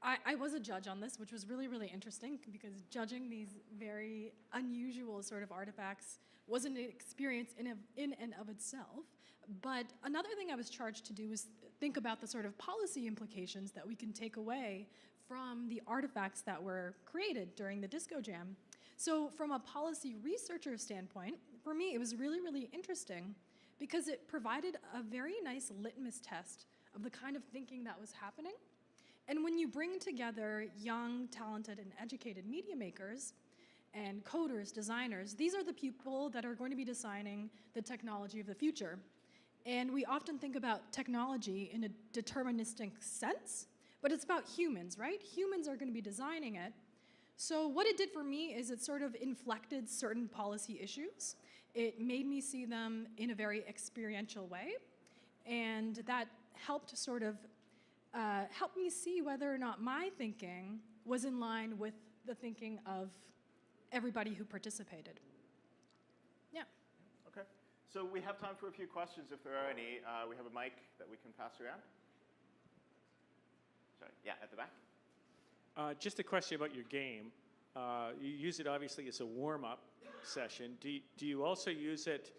S10: I was a judge on this, which was really, really interesting because judging these very unusual sort of artifacts was an experience in and of itself. But another thing I was charged to do was think about the sort of policy implications that we can take away from the artifacts that were created during the Disco Jam. So from a policy researcher standpoint, for me, it was really, really interesting because it provided a very nice litmus test of the kind of thinking that was happening. And when you bring together young, talented, and educated media makers and coders, designers, these are the people that are going to be designing the technology of the future. And we often think about technology in a deterministic sense, but it's about humans, right? Humans are going to be designing it. So what it did for me is it sort of inflected certain policy issues. It made me see them in a very experiential way, and that helped sort of help me see whether or not my thinking was in line with the thinking of everybody who participated. Yeah.
S1: Okay. So we have time for a few questions if there are any. We have a mic that we can pass around. Sorry, yeah, at the back.
S11: Just a question about your game. You use it obviously as a warm-up session. Do you also use it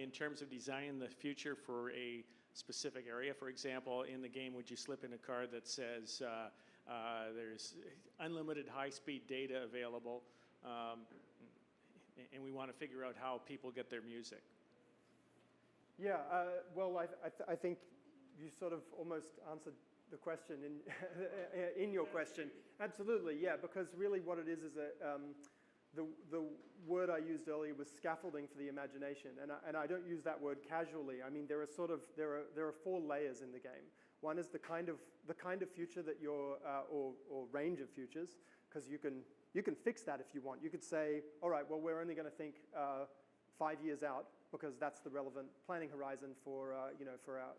S11: in terms of designing the future for a specific area? For example, in the game, would you slip in a card that says there's unlimited high-speed data available, and we want to figure out how people get their music?
S7: Yeah, well, I think you sort of almost answered the question in your question. Absolutely, yeah, because really what it is the word I used earlier was scaffolding for the imagination, and I don't use that word casually. I mean, there are 4 layers in the game. One is the kind of future that you're, or range of futures, because you can fix that if you want. You could say, all right, well, we're only going to think 5 years out, because that's the relevant planning horizon for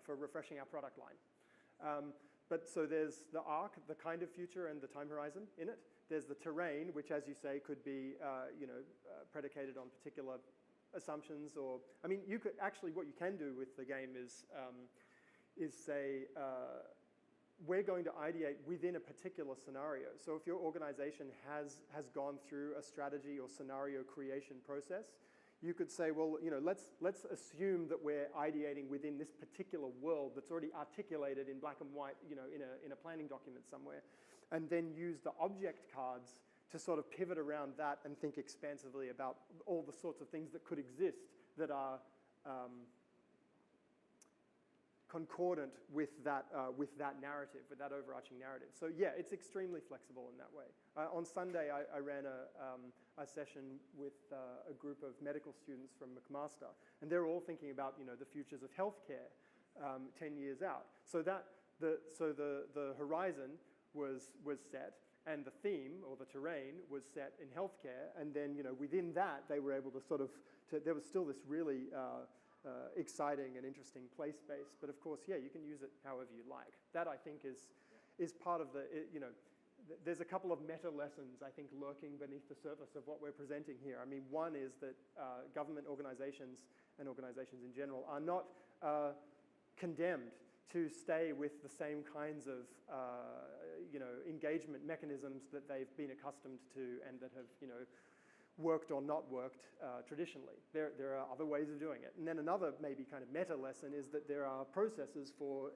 S7: refreshing our product line. But so there's the arc, the kind of future, and the time horizon in it. There's the terrain, which, as you say, could be predicated on particular assumptions, or I mean, you could actually what you can do with the game is say we're going to ideate within a particular scenario. So if your organization has gone through a strategy or scenario creation process, you could say, well, let's assume that we're ideating within this particular world that's already articulated in black and white, in a planning document somewhere, and then use the object cards to sort of pivot around that and think expansively about all the sorts of things that could exist that are concordant with that narrative, with that overarching narrative. So yeah, it's extremely flexible in that way. On Sunday, I ran a session with a group of medical students from McMaster, and they're all thinking about the futures of healthcare 10 years out. So the horizon was set, and the theme or the terrain was set in healthcare, and then within that they were able to there was still this really exciting and interesting play space. But of course, yeah, you can use it however you like. That I think is part of the there's a couple of meta lessons I think lurking beneath the surface of what we're presenting here. I mean, one is that government organizations and organizations in general are not condemned to stay with the same kinds of engagement mechanisms that they've been accustomed to and that have worked or not worked traditionally. There are other ways of doing it. And then another maybe kind of meta lesson is that there are processes for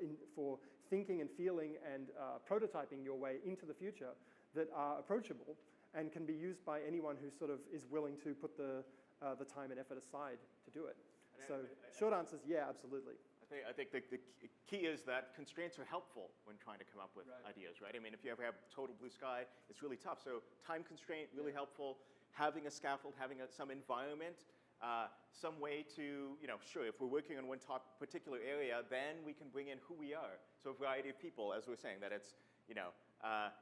S7: thinking and feeling and prototyping your way into the future that are approachable and can be used by anyone who sort of is willing to put the time and effort aside to do it. So short answer is yeah, absolutely.
S1: I think the key is that constraints are helpful when trying to come up with ideas, right? I mean, if you ever have total blue sky, it's really tough. So time constraint, really helpful. Having a scaffold, having some environment, some way to, sure, if we're working on one particular area, then we can bring in who we are. So a variety of people, as we're saying, that it's,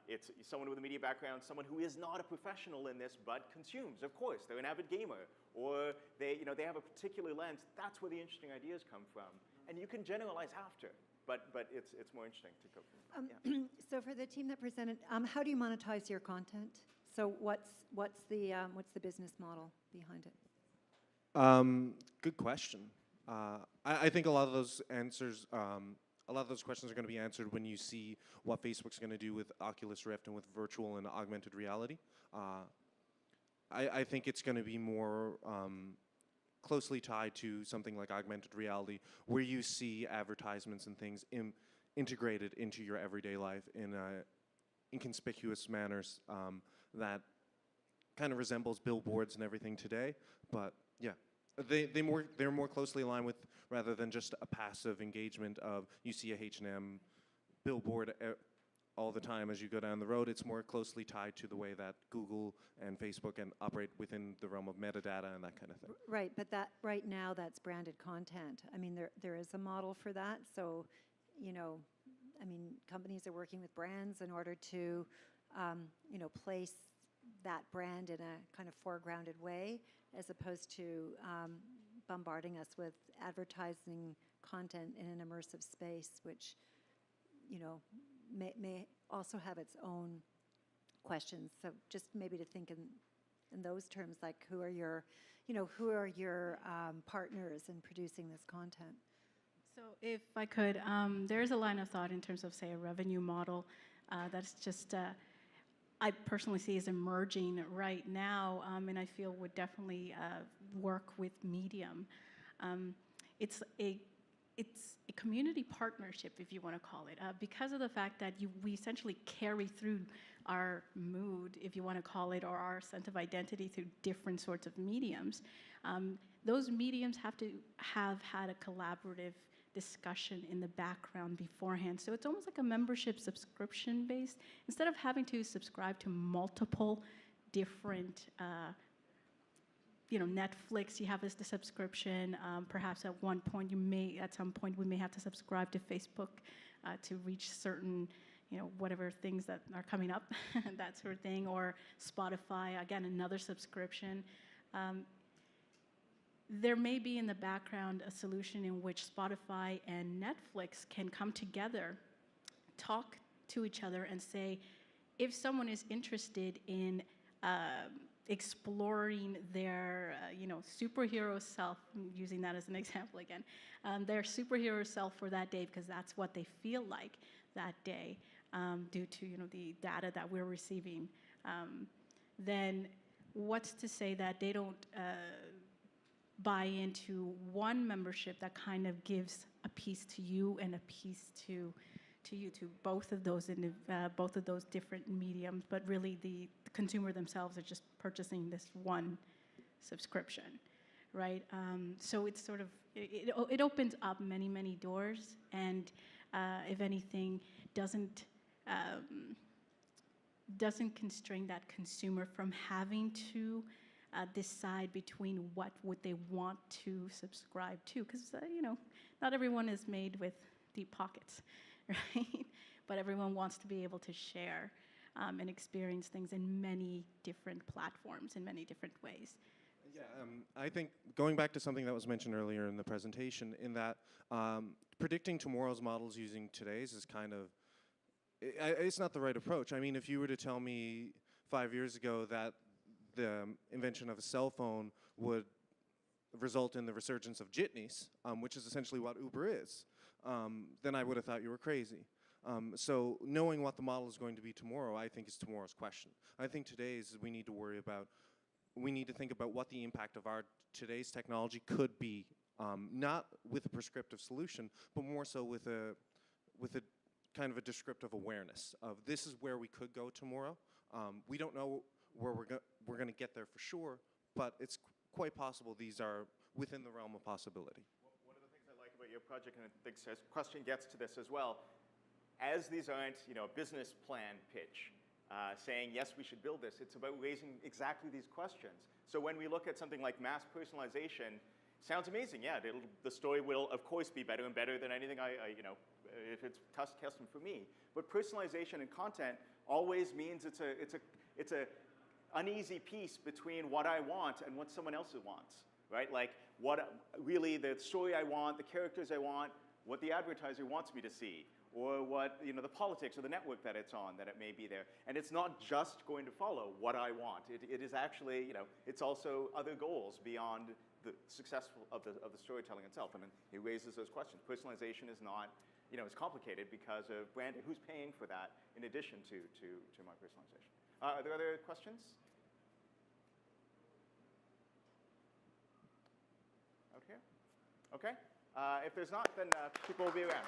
S1: it's someone with a media background, someone who is not a professional in this, but consumes, of course. They're an avid gamer, or they have a particular lens. That's where the interesting ideas come from. And you can generalize after, but it's more interesting to go from. Yeah.
S12: So for the team that presented, how do you monetize your content? So what's the business model behind it?
S9: Good question. I think a lot of those answers, a lot of those questions are going to be answered when you see what Facebook's going to do with Oculus Rift and with virtual and augmented reality. I think it's going to be more closely tied to something like augmented reality, where you see advertisements and things integrated into your everyday life in inconspicuous manners that kind of resembles billboards and everything today. But yeah, they're more closely aligned with, rather than just a passive engagement of you see a H&M billboard all the time as you go down the road. It's more closely tied to the way that Google and Facebook can operate within the realm of metadata and that kind of thing.
S12: Right, but that right now that's branded content. I mean, there is a model for that. So, I mean, companies are working with brands in order to, place that brand in a kind of foregrounded way, as opposed to bombarding us with advertising content in an immersive space, which, may also have its own questions. So just maybe to think in in those terms, like who are your, who are your partners in producing this content?
S2: So if I could, there is a line of thought in terms of, say, a revenue model that's just, I personally see as emerging right now, and I feel would definitely work with Medium. It's a community partnership, if you want to call it, because of the fact that we essentially carry through our mood, if you want to call it, or our sense of identity through different sorts of mediums. Those mediums have to have had a collaborative discussion in the background beforehand. So it's almost like a membership subscription based. Instead of having to subscribe to multiple different Netflix, you have the subscription. Perhaps at some point, we may have to subscribe to Facebook to reach certain, whatever things that are coming up, that sort of thing, or Spotify, again, another subscription. There may be in the background a solution in which Spotify and Netflix can come together, talk to each other, and say, if someone is interested in exploring their, superhero self, I'm using that as an example again, their superhero self for that day because that's what they feel like that day due to, the data that we're receiving, then what's to say that they don't buy into one membership that kind of gives a piece to you and a piece to you, to both of those different mediums, but really the consumer themselves are just purchasing this one subscription, right? So it's sort of, it opens up many, many doors, and if anything, doesn't constrain that consumer from having to decide between what would they want to subscribe to, because not everyone is made with deep pockets, right? But everyone wants to be able to share and experience things in many different platforms in many different ways.
S9: Yeah, I think going back to something that was mentioned earlier in the presentation, in that predicting tomorrow's models using today's is kind of, it's not the right approach. I mean, if you were to tell me 5 years ago that the invention of a cell phone would result in the resurgence of jitneys, which is essentially what Uber is, then I would have thought you were crazy. So knowing what the model is going to be tomorrow, I think, is tomorrow's question. I think today's we need to think about what the impact of our today's technology could be, not with a prescriptive solution, but more so with a kind of a descriptive awareness of this is where we could go tomorrow. We don't know where we're going to get there for sure, but it's quite possible these are within the realm of possibility.
S1: One of the things I like about your project, and I think this question gets to this as well, as these aren't a business plan pitch saying, yes, we should build this, it's about raising exactly these questions. So when we look at something like mass personalization, sounds amazing, yeah, the story will, of course, be better and better than anything if it's custom for me. But personalization in content always means it's a uneasy piece between what I want and what someone else wants, right? Like really the story I want, the characters I want, what the advertiser wants me to see, or what the politics or the network that it's on, that it may be there. And it's not just going to follow what I want. It is actually, it's also other goals beyond the success of the storytelling itself. And it raises those questions. Personalization is not, it's complicated because of branding. Who's paying for that in addition to my personalization? Are there other questions? Out here? Okay. If there's not, then people will be around.